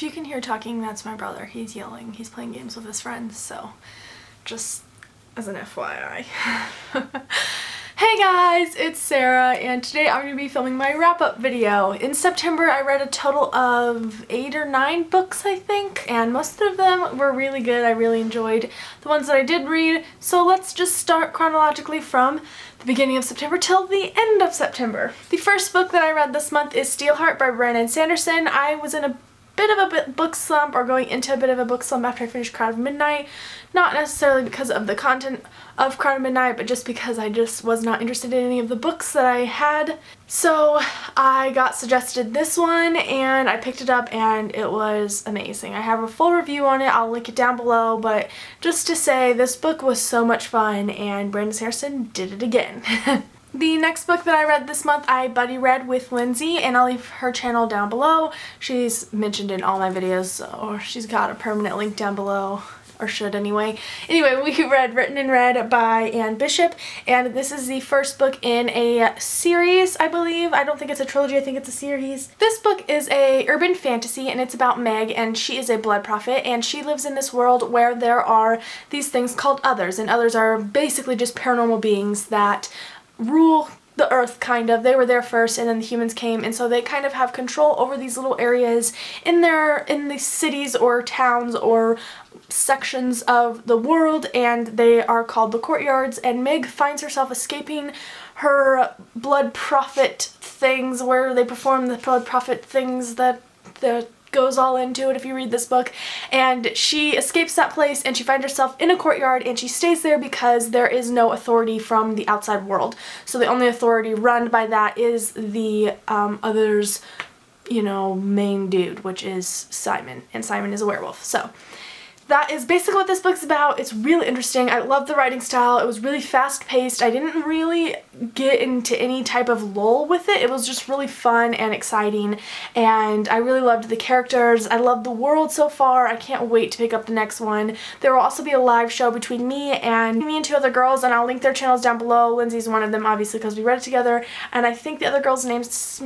If you can hear talking, that's my brother. He's yelling. He's playing games with his friends, so just as an FYI. Hey guys, it's Sarah, and today I'm going to be filming my wrap-up video. In September, I read a total of 8 or 9 books, I think, and most of them were really good. I really enjoyed the ones that I did read, so let's just start chronologically from the beginning of September till the end of September. The first book that I read this month is Steelheart by Brandon Sanderson. I was in a bit of a book slump, or going into a bit of a book slump after I finished Crowd of Midnight. Not necessarily because of the content of Crowd of Midnight, but just because I just was not interested in any of the books that I had. So I got suggested this one and I picked it up and it was amazing. I have a full review on it, I'll link it down below, but just to say this book was so much fun and Brandon Sanderson did it again. The next book that I read this month, I buddy read with Lindsay, and I'll leave her channel down below. She's mentioned in all my videos, or she's got a permanent link down below, or should anyway. Anyway, we read Written and Read by Anne Bishop, and this is the first book in a series, I believe. I don't think it's a trilogy, I think it's a series. This book is a urban fantasy, and it's about Meg, and she is a blood prophet, and she lives in this world where there are these things called others, and others are basically just paranormal beings that rule the earth, kind of. They were there first and then the humans came, and so they kind of have control over these little areas in the cities or towns or sections of the world, and they are called the courtyards, and Meg finds herself escaping her blood prophet things where they perform the blood prophet things that goes all into it if you read this book, and she escapes that place and she finds herself in a courtyard, and she stays there because there is no authority from the outside world. So the only authority run by that is the others, you know, main dude, which is Simon, and Simon is a werewolf. So that is basically what this book's about. It's really interesting. I love the writing style. It was really fast-paced. I didn't really get into any type of lull with it. It was just really fun and exciting, and I really loved the characters. I love the world so far. I can't wait to pick up the next one. There will also be a live show between me and 2 other girls, and I'll link their channels down below. Lindsay's one of them, obviously, because we read it together, and I think the other girl's name's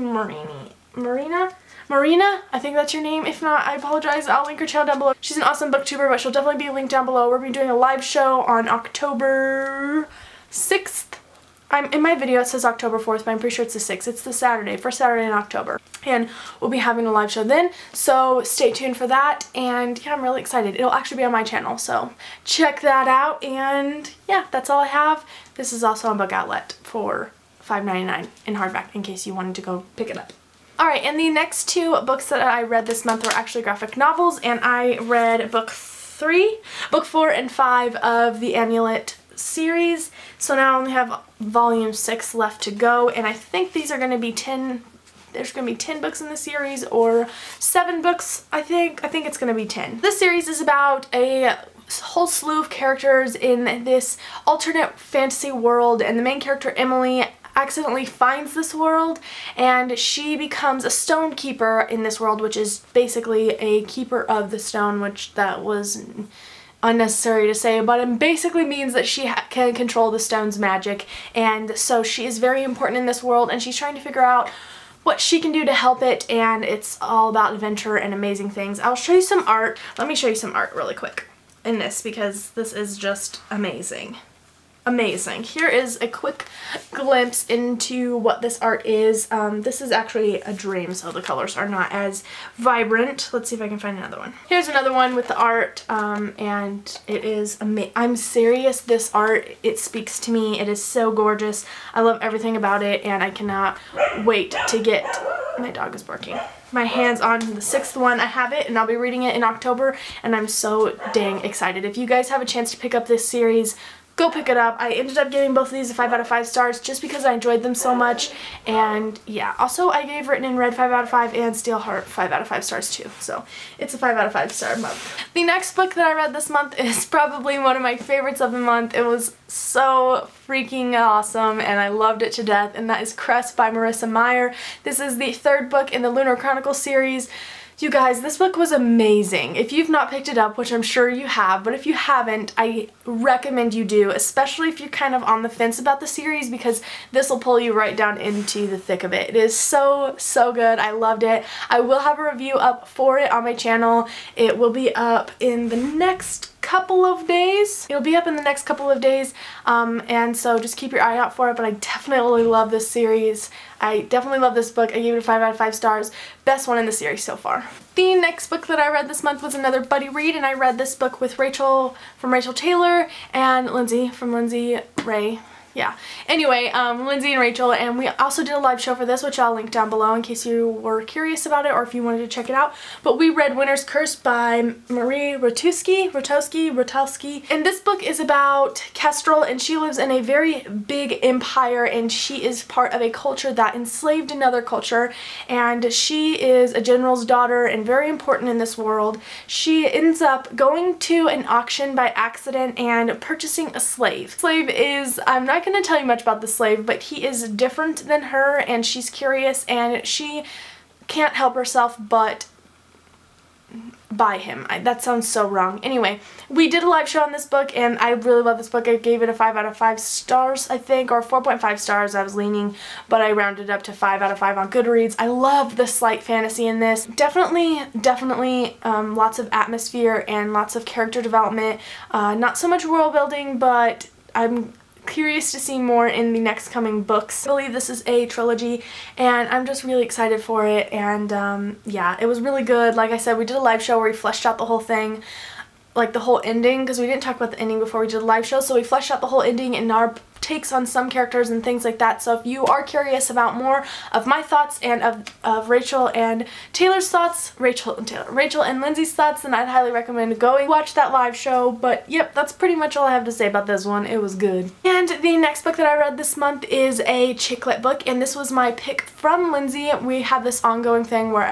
Marina, I think that's your name. If not, I apologize. I'll link her channel down below. She's an awesome booktuber, but she'll definitely be linked down below. We're going to be doing a live show on October 6th. In my video it says October 4th, but I'm pretty sure it's the 6th. It's the Saturday, first Saturday in October. And we'll be having a live show then, so stay tuned for that. And yeah, I'm really excited. It'll actually be on my channel, so check that out. And yeah, that's all I have. This is also on Book Outlet for $5.99 in hardback in case you wanted to go pick it up. Alright, and the next 2 books that I read this month were actually graphic novels, and I read book 4 and 5 of the Amulet series. So now I only have volume 6 left to go, and I think these are going to be 10, there's going to be 10 books in the series, or 7 books, I think. I think it's going to be 10. This series is about a whole slew of characters in this alternate fantasy world, and the main character, Emily, accidentally finds this world, and she becomes a stone keeper in this world, which is basically a keeper of the stone, which that was unnecessary to say, but it basically means that she can control the stone's magic, and so she is very important in this world, and she's trying to figure out what she can do to help it, and it's all about adventure and amazing things. I'll show you some art. Let me show you some art really quick in this, because this is just amazing. Amazing. Here is a quick glimpse into what this art is. This is actually a dream, so the colors are not as vibrant. Let's see if I can find another one. Here's another one with the art, and it is amazing. I'm serious, this art, it speaks to me. It is so gorgeous. I love everything about it, and I cannot wait to get, my dog is barking, my hands on the 6th one. I have it, and I'll be reading it in October, and I'm so dang excited. If you guys have a chance to pick up this series, go pick it up. I ended up giving both of these a 5 out of 5 stars just because I enjoyed them so much, and yeah. Also, I gave Written and Read 5 out of 5 and Steelheart 5 out of 5 stars too, so it's a 5 out of 5 star month. The next book that I read this month is probably one of my favorites of the month. It was so freaking awesome, and I loved it to death, and that is Crest by Marissa Meyer. This is the 3rd book in the Lunar Chronicles series. You guys, this book was amazing. If you've not picked it up, which I'm sure you have, but if you haven't, I recommend you do, especially if you're kind of on the fence about the series, because this will pull you right down into the thick of it. It is so, so good. I loved it. I will have a review up for it on my channel. It will be up in the next couple of days. It'll be up in the next couple of days, and so just keep your eye out for it, but I definitely love this series. I definitely love this book. I gave it a 5 out of 5 stars. Best one in the series so far. The next book that I read this month was another buddy read, and I read this book with Rachel from Rachel Taylor and Lindsay from Lindsay Ray. Yeah. Anyway, Lindsay and Rachel, and we also did a live show for this, which I'll link down below in case you were curious about it or if you wanted to check it out. But we read Winter's Curse by Marie Rotowski, and this book is about Kestrel, and she lives in a very big empire, and she is part of a culture that enslaved another culture, and she is a general's daughter and very important in this world. She ends up going to an auction by accident and purchasing a slave. Slave is, I'm not going to tell you much about the slave, but he is different than her, and she's curious, and she can't help herself but buy him. That sounds so wrong. Anyway, we did a live show on this book, and I really love this book. I gave it a 5 out of 5 stars, I think, or 4.5 stars. I was leaning, but I rounded up to 5 out of 5 on Goodreads. I love the slight fantasy in this. Definitely lots of atmosphere and lots of character development. Not so much world building, but I'm curious to see more in the next coming books. I believe this is a trilogy, and I'm just really excited for it, and yeah, it was really good. Like I said, we did a live show where we fleshed out the whole thing, like the whole ending, because we didn't talk about the ending before we did a live show, so we fleshed out the whole ending and our takes on some characters and things like that. So if you are curious about more of my thoughts and of Rachel and Taylor's thoughts, Rachel and Lindsay's thoughts, then I'd highly recommend going watch that live show. But yep, that's pretty much all I have to say about this one. It was good. And the next book that I read this month is a chick lit book, and this was my pick from Lindsay. We have this ongoing thing where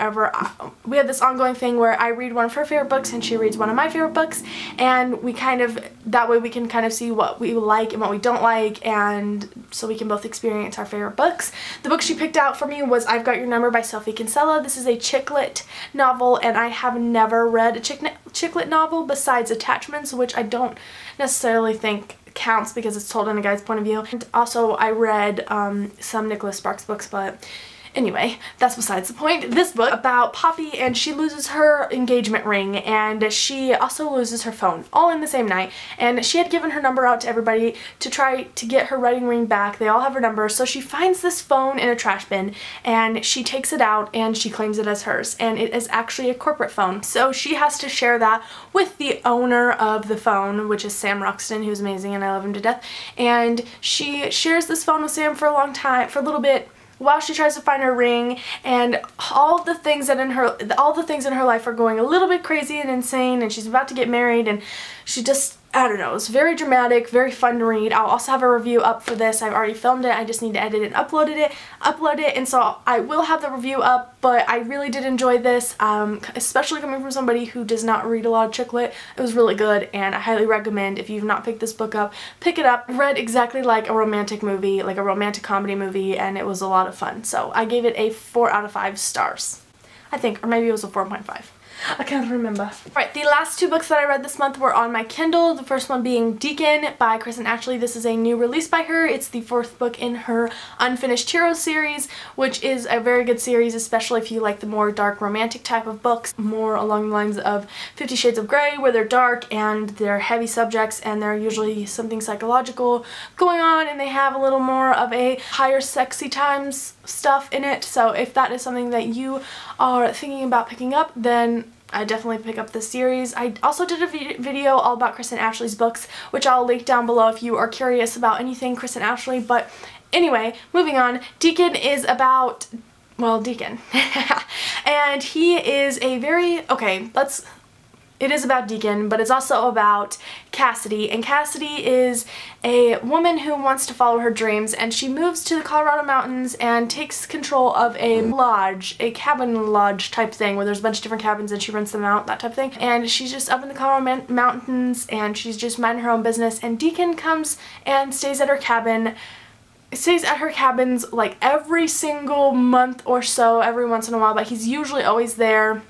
I read one of her favorite books and she reads one of my favorite books, and we kind of, that way we can kind of see what we like and what we don't like, and so we can both experience our favorite books. The book she picked out for me was I've Got Your Number by Sophie Kinsella. This is a chick lit novel, and I have never read a chick lit novel besides Attachments, which I don't necessarily think counts because it's told in a guy's point of view. And also I read some Nicholas Sparks books, but anyway, that's besides the point. This book about Poppy, and she loses her engagement ring, and she also loses her phone, all in the same night. And she had given her number out to everybody to try to get her wedding ring back. They all have her number, so she finds this phone in a trash bin, and she takes it out and she claims it as hers, and it is actually a corporate phone. So she has to share that with the owner of the phone, which is Sam Roxton, who's amazing and I love him to death. And she shares this phone with Sam for a long time, for a little bit, while she tries to find her ring, and all the things in her life are going a little bit crazy and insane, and she's about to get married, and she just, I don't know, it's very dramatic, very fun to read. I'll also have a review up for this. I've already filmed it. I just need to edit it and upload it, and so I will have the review up, but I really did enjoy this, especially coming from somebody who does not read a lot of chick lit. It was really good, and I highly recommend, if you've not picked this book up, pick it up. Read exactly like a romantic movie, like a romantic comedy movie, and it was a lot of fun. So I gave it a 4 out of 5 stars, I think, or maybe it was a 4.5. I can't remember. Alright, the last 2 books that I read this month were on my Kindle. The first one being Deacon by Kristen Ashley. This is a new release by her. It's the 4th book in her Unfinished Heroes series, which is a very good series, especially if you like the more dark romantic type of books, more along the lines of 50 Shades of Grey, where they're dark and they're heavy subjects and they're usually something psychological going on, and they have a little more of a higher sexy times stuff in it. So if that is something that you are thinking about picking up, then I definitely pick up this series. I also did a video all about Kristen Ashley's books, which I'll link down below if you are curious about anything Kristen Ashley. But anyway, moving on. Deacon is about, well, Deacon. And he is a very, okay, it is about Deacon, but it's also about Cassidy, and Cassidy is a woman who wants to follow her dreams, and she moves to the Colorado mountains and takes control of a lodge, a cabin lodge type thing, where there's a bunch of different cabins and she rents them out, that type of thing. And she's just up in the Colorado mountains, and she's just minding her own business, and Deacon comes and stays at her cabins like every single month or so, every once in a while, but he's usually always there.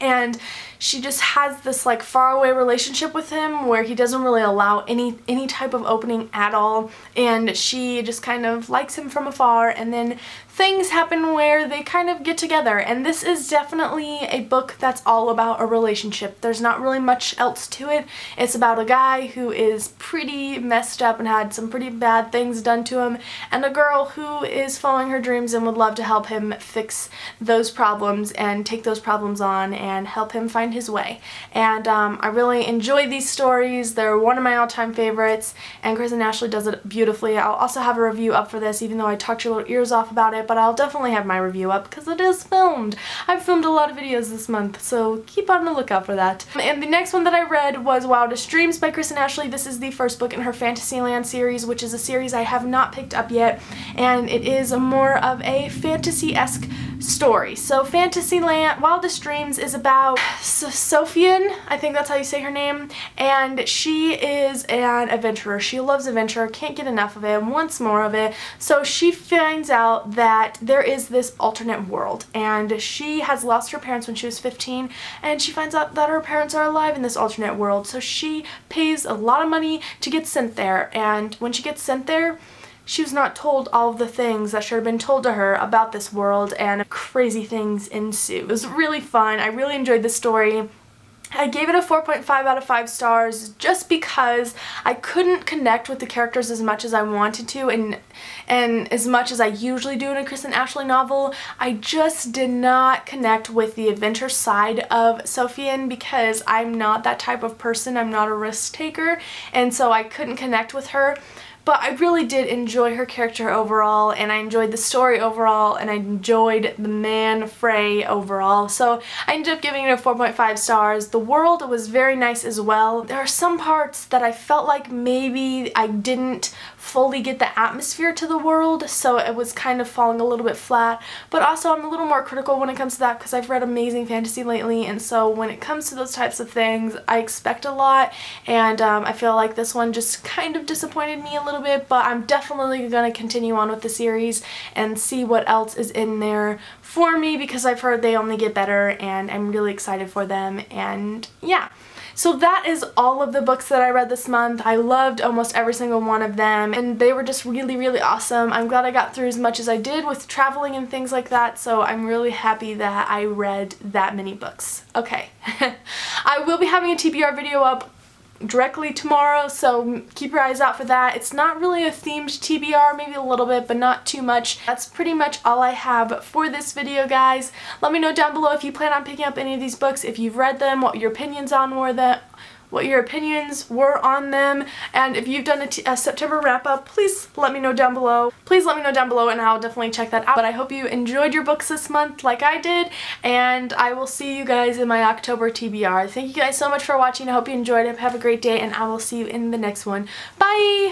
and she just has this like faraway relationship with him where he doesn't really allow any type of opening at all, and she just kind of likes him from afar, and then things happen where they kind of get together. And this is definitely a book that's all about a relationship. There's not really much else to it. It's about a guy who is pretty messed up and had some pretty bad things done to him, and a girl who is following her dreams and would love to help him fix those problems and take those problems on and help him find his way. And I really enjoy these stories. They're one of my all-time favorites, and Kristen Ashley does it beautifully. I'll also have a review up for this, even though I talked your little ears off about it, but I'll definitely have my review up because it is filmed. I've filmed a lot of videos this month, so keep on the lookout for that. And the next one that I read was Wildest Dreams by Kristen Ashley. This is the first book in her Fantasyland series, which is a series I have not picked up yet, and it is more of a fantasy-esque story. So Fantasyland, Wildest Dreams is about Sophian, I think that's how you say her name, and she is an adventurer. She loves adventure, can't get enough of it, wants more of it. So she finds out that there is this alternate world, and she has lost her parents when she was 15, and she finds out that her parents are alive in this alternate world. So she pays a lot of money to get sent there, and when she gets sent there, she was not told all of the things that should have been told to her about this world, and crazy things ensue. It was really fun. I really enjoyed the story. I gave it a 4.5 out of 5 stars just because I couldn't connect with the characters as much as I wanted to, and as much as I usually do in a Kristen Ashley novel. I just did not connect with the adventure side of Sophian because I'm not that type of person. I'm not a risk taker, and so I couldn't connect with her. But I really did enjoy her character overall, and I enjoyed the story overall, and I enjoyed the man Frey overall. So I ended up giving it a 4.5 stars. The world was very nice as well. There are some parts that I felt like maybe I didn't fully get the atmosphere to the world, so it was kind of falling a little bit flat. But also I'm a little more critical when it comes to that because I've read amazing fantasy lately, and so when it comes to those types of things, I expect a lot, and I feel like this one just kind of disappointed me a little bit, but I'm definitely going to continue on with the series and see what else is in there for me because I've heard they only get better, and I'm really excited for them. And yeah. So that is all of the books that I read this month. I loved almost every single one of them, and they were just really, really awesome. I'm glad I got through as much as I did with traveling and things like that, so I'm really happy that I read that many books. Okay. I will be having a TBR video up directly tomorrow, so keep your eyes out for that. It's not really a themed TBR, maybe a little bit, but not too much. That's pretty much all I have for this video, guys. Let me know down below if you plan on picking up any of these books, if you've read them, what your opinions were on them, and if you've done a September wrap-up, please let me know down below. Please let me know down below, and I'll definitely check that out. But I hope you enjoyed your books this month like I did, and I will see you guys in my October TBR. Thank you guys so much for watching. I hope you enjoyed it. Have a great day, and I will see you in the next one. Bye!